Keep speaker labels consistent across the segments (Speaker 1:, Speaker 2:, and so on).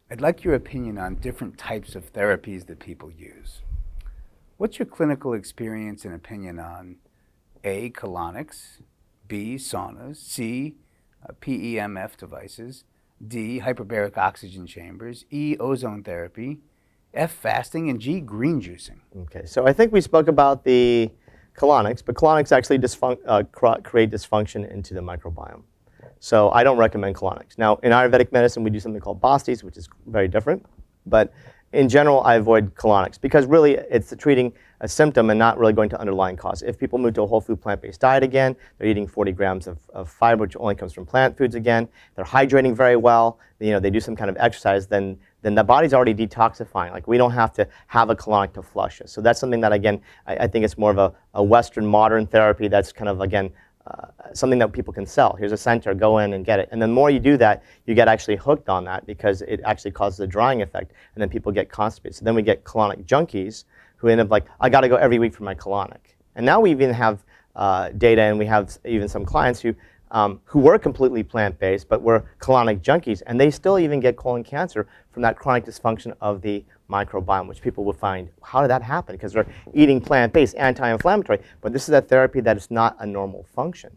Speaker 1: I'd like your opinion on different types of therapies that people use. What's your clinical experience and opinion on A, colonics, B, saunas, C, PEMF devices, D, hyperbaric oxygen chambers, E, ozone therapy, F, fasting, and G, green juicing?
Speaker 2: Okay, so I think we spoke about the colonics, but colonics actually create dysfunction into the microbiome. So I don't recommend colonics. Now, in Ayurvedic medicine, we do something called bastis, which is very different. But in general, I avoid colonics because really it's treating a symptom and not really going to underlying cause. If people move to a whole food plant-based diet again, they're eating 40 grams of fiber, which only comes from plant foods again, they're hydrating very well, they do some kind of exercise, then the body's already detoxifying. Like, we don't have to have a colonic to flush it. So that's something that, again, I think it's more of a Western modern therapy that's kind of, again, something that people can sell. Here's a center, go in and get it. And the more you do that, you get actually hooked on that because it actually causes a drying effect, and then people get constipated. So then we get colonic junkies who end up like, I got to go every week for my colonic. And now we even have data, and we have even some clients who were completely plant-based but were colonic junkies, and they still even get colon cancer from that chronic dysfunction of the microbiome, which people would find, how did that happen? Because they're eating plant-based, anti-inflammatory, but this is a therapy that is not a normal function.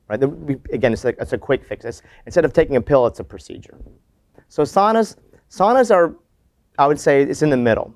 Speaker 2: Right? Again, it's a quick fix. Instead of taking a pill, it's a procedure. So saunas are, I would say, it's in the middle.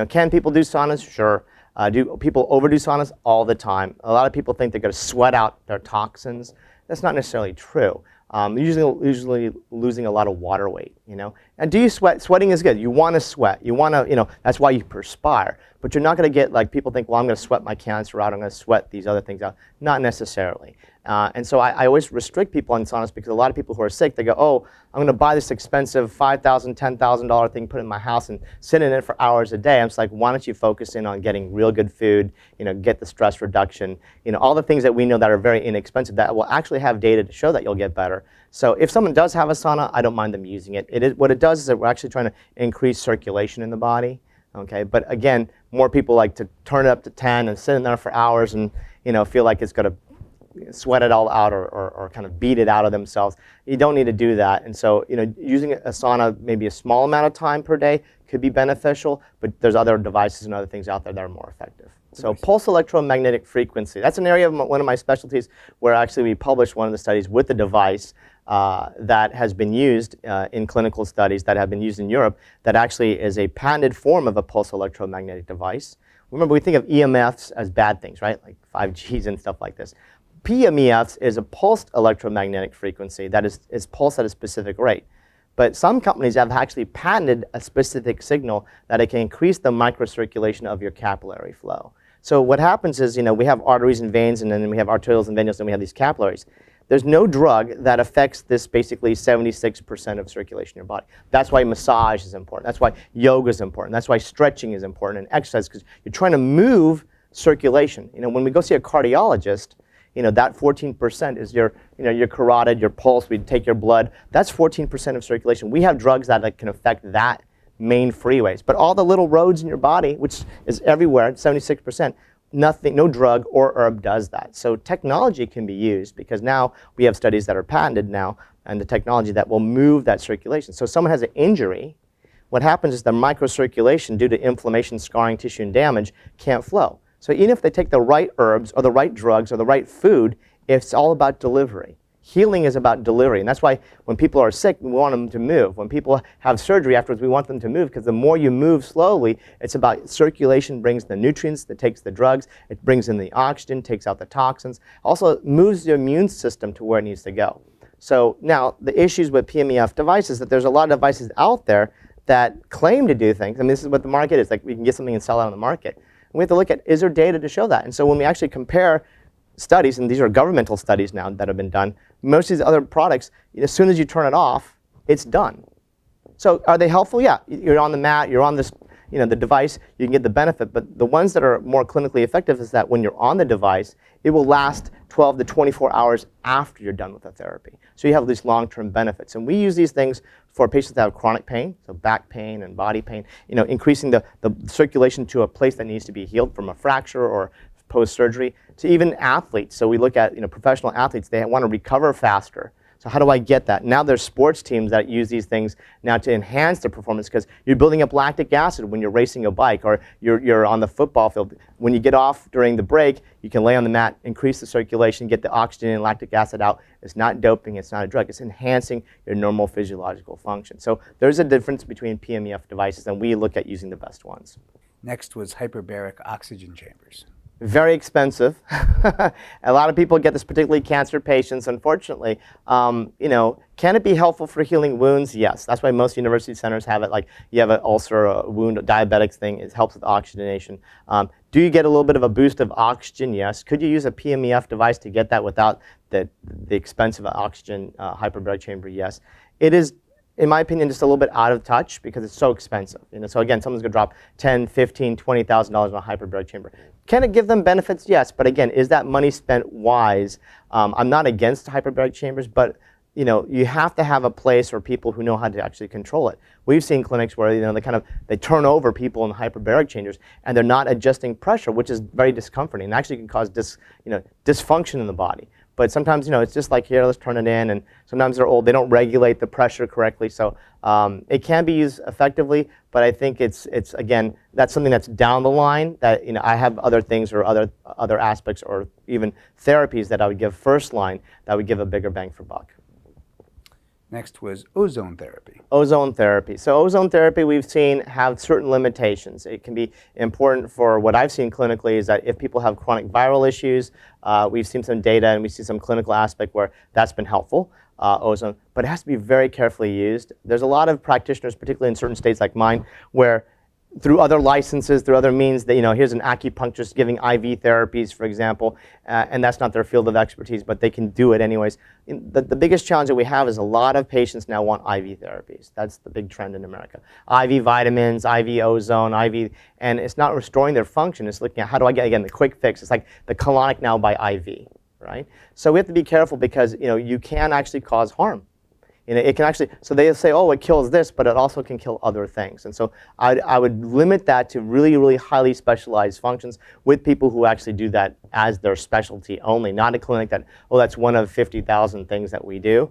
Speaker 2: Can people do saunas? Sure. Do people overdo saunas? All the time. A lot of people think they're going to sweat out their toxins. That's not necessarily true. Usually losing a lot of water weight, And do you sweat? Sweating is good. You want to sweat. You want to, that's why you perspire. But you're not going to get, like, people think, well, I'm going to sweat my cancer out. I'm going to sweat these other things out. Not necessarily. And so I always restrict people on saunas because a lot of people who are sick, they go, oh, I'm going to buy this expensive $5,000, $10,000 thing, put it in my house and sit in it for hours a day. I'm just like, why don't you focus in on getting real good food, get the stress reduction, all the things that we know that are very inexpensive that will actually have data to show that you'll get better. So if someone does have a sauna, I don't mind them using it. What it does is that we're actually trying to increase circulation in the body. Okay, but again, more people like to turn it up to 10 and sit in there for hours and feel like it's going to sweat it all out or kind of beat it out of themselves. You don't need to do that. And so using a sauna maybe a small amount of time per day could be beneficial, but there's other devices and other things out there that are more effective. So pulse electromagnetic frequency, that's an area of one of my specialties where actually we published one of the studies with the device that has been used in clinical studies that have been used in Europe that actually is a patented form of a pulse electromagnetic device. Remember, we think of EMFs as bad things, right? Like 5Gs and stuff like this. PEMFs is a pulsed electromagnetic frequency that is pulsed at a specific rate. But some companies have actually patented a specific signal that it can increase the microcirculation of your capillary flow. So what happens is, we have arteries and veins, and then we have arterioles and venules, and we have these capillaries. There's no drug that affects this basically 76% of circulation in your body. That's why massage is important. That's why yoga is important. That's why stretching is important and exercise, because you're trying to move circulation. When we go see a cardiologist, that 14% is your carotid, your pulse. We take your blood. That's 14% of circulation. We have drugs that can affect that main freeways. But all the little roads in your body, which is everywhere, 76%, nothing, no drug or herb does that. So technology can be used because now we have studies that are patented now and the technology that will move that circulation. So if someone has an injury, what happens is the microcirculation due to inflammation, scarring, tissue, and damage can't flow. So even if they take the right herbs or the right drugs or the right food, it's all about delivery. Healing is about delivery, and that's why when people are sick, we want them to move. When people have surgery afterwards, we want them to move because the more you move slowly, it's about circulation brings the nutrients, that takes the drugs, it brings in the oxygen, takes out the toxins, also moves the immune system to where it needs to go. So now the issues with PEMF devices, that there's a lot of devices out there that claim to do things. I mean, this is what the market is, like we can get something and sell it on the market. And we have to look at, is there data to show that? And so when we actually compare studies, and these are governmental studies now that have been done, most of these other products, as soon as you turn it off, it's done. So are they helpful? Yeah, you're on the mat, you're on this, the device, you can get the benefit, but the ones that are more clinically effective is that when you're on the device, it will last 12 to 24 hours after you're done with the therapy. So you have these long-term benefits. And we use these things for patients that have chronic pain, so back pain and body pain, increasing the circulation to a place that needs to be healed from a fracture or post-surgery, to even athletes. So we look at professional athletes, they want to recover faster. So how do I get that? Now there's sports teams that use these things now to enhance their performance because you're building up lactic acid when you're racing a bike or you're on the football field. When you get off during the break, you can lay on the mat, increase the circulation, get the oxygen and lactic acid out. It's not doping, it's not a drug, it's enhancing your normal physiological function. So there's a difference between PMEF devices, and we look at using the best ones.
Speaker 1: Next was hyperbaric oxygen chambers.
Speaker 2: Very expensive. A lot of people get this, particularly cancer patients, unfortunately. Can it be helpful for healing wounds? Yes. That's why most university centers have it. Like you have an ulcer, a wound, a diabetic thing, it helps with oxygenation. Do you get a little bit of a boost of oxygen? Yes. Could you use a PMEF device to get that without the expensive oxygen hyperbaric chamber? Yes. It is, in my opinion, just a little bit out of touch because it's so expensive. So again, someone's going to drop $10,000, $15,000, $20,000 on a hyperbaric chamber. Can it give them benefits? Yes, but again, is that money spent wise? I'm not against hyperbaric chambers, but you have to have a place or people who know how to actually control it. We've seen clinics where they turn over people in hyperbaric chambers and they're not adjusting pressure, which is very discomforting and actually can cause dysfunction in the body. But sometimes, it's just like, here, let's turn it in, and sometimes they're old, they don't regulate the pressure correctly, so it can be used effectively, but I think it's again, that's something that's down the line, that I have other things or other aspects or even therapies that I would give first line that would give a bigger bang for buck.
Speaker 1: Next was ozone therapy.
Speaker 2: Ozone therapy. So ozone therapy we've seen have certain limitations. It can be important for what I've seen clinically is that if people have chronic viral issues, we've seen some data and we see some clinical aspect where that's been helpful, ozone, but it has to be very carefully used. There's a lot of practitioners, particularly in certain states like mine, where through other licenses, through other means, that here's an acupuncturist giving IV therapies, for example, and that's not their field of expertise, but they can do it anyways. The biggest challenge that we have is a lot of patients now want IV therapies. That's the big trend in America. IV vitamins, IV ozone, IV, and it's not restoring their function. It's looking at how do I get, again, the quick fix. It's like the colonic now by IV, right? So we have to be careful because you can actually cause harm. It can actually, so they say, oh, it kills this, but it also can kill other things. And so I would limit that to really, really highly specialized functions with people who actually do that as their specialty only, not a clinic that, oh, that's one of 50,000 things that we do,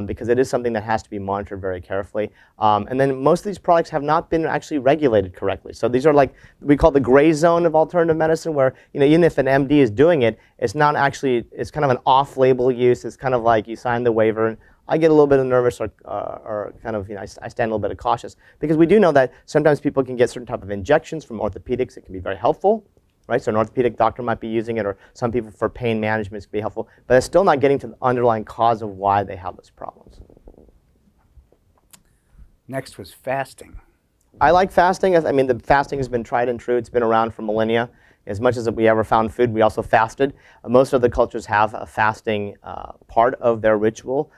Speaker 2: because it is something that has to be monitored very carefully. And then most of these products have not been actually regulated correctly. So these are like, we call the gray zone of alternative medicine, where even if an MD is doing it, it's not actually, it's kind of an off-label use. It's kind of like you sign the waiver, and I get a little bit nervous or kind of, I stand a little bit cautious because we do know that sometimes people can get certain type of injections from orthopedics. It can be very helpful, right? So an orthopedic doctor might be using it, or some people for pain management can be helpful, but it's still not getting to the underlying cause of why they have those problems.
Speaker 1: Next was fasting.
Speaker 2: I like fasting. I mean, the fasting has been tried and true. It's been around for millennia. As much as we ever found food, we also fasted. Most of the cultures have a fasting part of their ritual.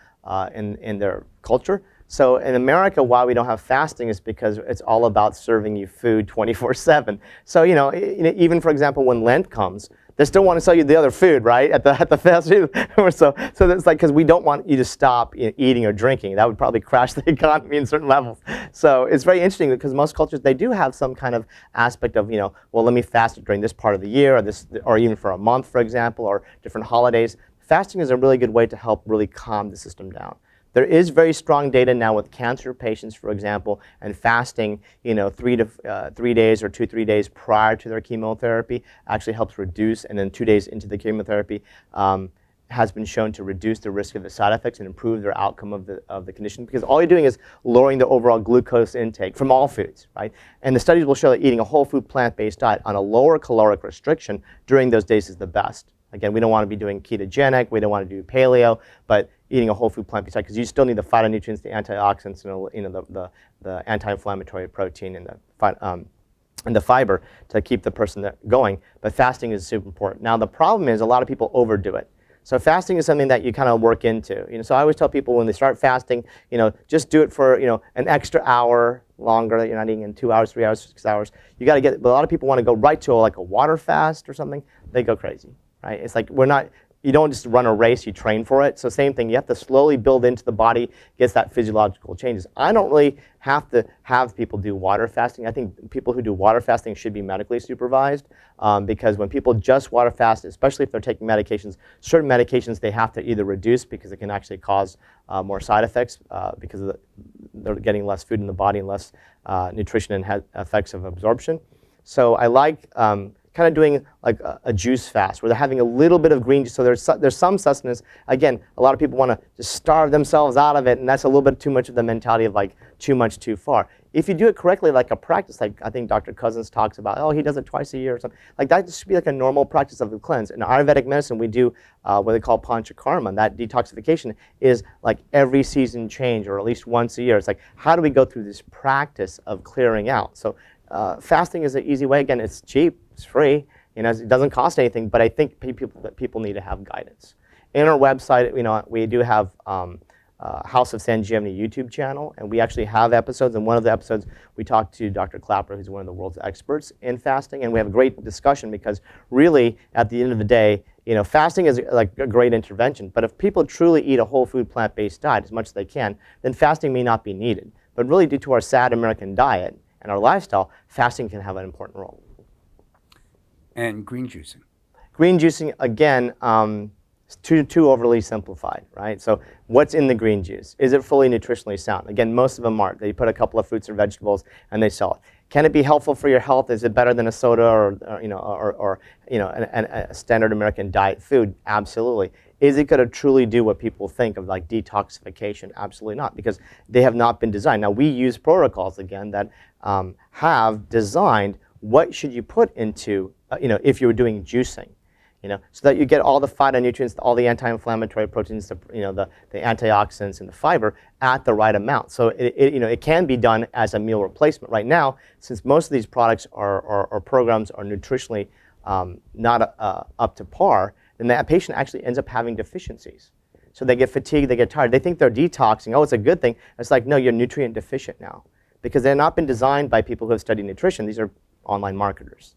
Speaker 2: In their culture. So in America, why we don't have fasting is because it's all about serving you food 24/7. So even for example, when Lent comes, they still want to sell you the other food, right? At the fast food. so it's like, because we don't want you to stop eating or drinking. That would probably crash the economy in certain levels. So it's very interesting because most cultures, they do have some kind of aspect of, well, let me fast during this part of the year, or even for a month, for example, or different holidays. Fasting is a really good way to help really calm the system down. There is very strong data now with cancer patients, for example, and fasting, 3 days or 2-3 days prior to their chemotherapy actually helps reduce, and then 2 days into the chemotherapy has been shown to reduce the risk of the side effects and improve their outcome of the condition, because all you're doing is lowering the overall glucose intake from all foods, right? And the studies will show that eating a whole food plant-based diet on a lower caloric restriction during those days is the best. Again, we don't want to be doing ketogenic, we don't want to do paleo, but eating a whole food plant-based diet, because you still need the phytonutrients, the antioxidants, the anti-inflammatory protein and the fiber to keep the person going. But fasting is super important. Now the problem is a lot of people overdo it. So fasting is something that you kind of work into. So I always tell people when they start fasting, just do it for an extra hour longer, that you're not eating in 2 hours, 3 hours, 6 hours. You got to get. But a lot of people want to go right to like a water fast or something. They go crazy. Right? It's like you don't just run a race, you train for it. So same thing, you have to slowly build into the body, gets that physiological changes. I don't really have to have people do water fasting. I think people who do water fasting should be medically supervised because when people just water fast, especially if they're taking medications, certain medications they have to either reduce because it can actually cause more side effects because they're getting less food in the body and less nutrition and effects of absorption. So I like kind of doing like a juice fast where they're having a little bit of green juice. So there's some sustenance. Again, a lot of people want to just starve themselves out of it, and that's a little bit too much of the mentality of like too much too far. If you do it correctly, like a practice, like I think Dr. Cousins talks about, oh, he does it twice a year or something. Like that should be like a normal practice of the cleanse. In Ayurvedic medicine, we do what they call panchakarma. That detoxification is like every season change or at least once a year. It's like, how do we go through this practice of clearing out? So fasting is an easy way. Again, it's cheap, it's free, you know, it doesn't cost anything, but I think people need to have guidance. In our website, you know, we do have House of Sanjeevani YouTube channel, and we actually have episodes. In one of the episodes, we talked to Dr. Clapper, who's one of the world's experts in fasting, and we have a great discussion because really, at the end of the day, you know, fasting is like a great intervention, but if people truly eat a whole food plant-based diet as much as they can, then fasting may not be needed. But really, due to our sad American diet and our lifestyle, fasting can have an important role.
Speaker 1: And green juicing.
Speaker 2: Green juicing, again, is too overly simplified, right? So what's in the green juice? Is it fully nutritionally sound? Again, most of them aren't. They put a couple of fruits or vegetables and they sell it. Can it be helpful for your health? Is it better than a soda or a standard American diet food? Absolutely. Is it going to truly do what people think of like detoxification? Absolutely not, because they have not been designed. Now we use protocols again that have designed what should you put into, if you were doing juicing, so that you get all the phytonutrients, all the anti-inflammatory proteins, the antioxidants and the fiber at the right amount. So it can be done as a meal replacement. Right now, since most of these products or programs are nutritionally not up to par, then that patient actually ends up having deficiencies. So they get fatigued, they get tired. They think they're detoxing. Oh, it's a good thing. It's like, no, you're nutrient deficient now, because they're not been designed by people who have studied nutrition. These are online marketers.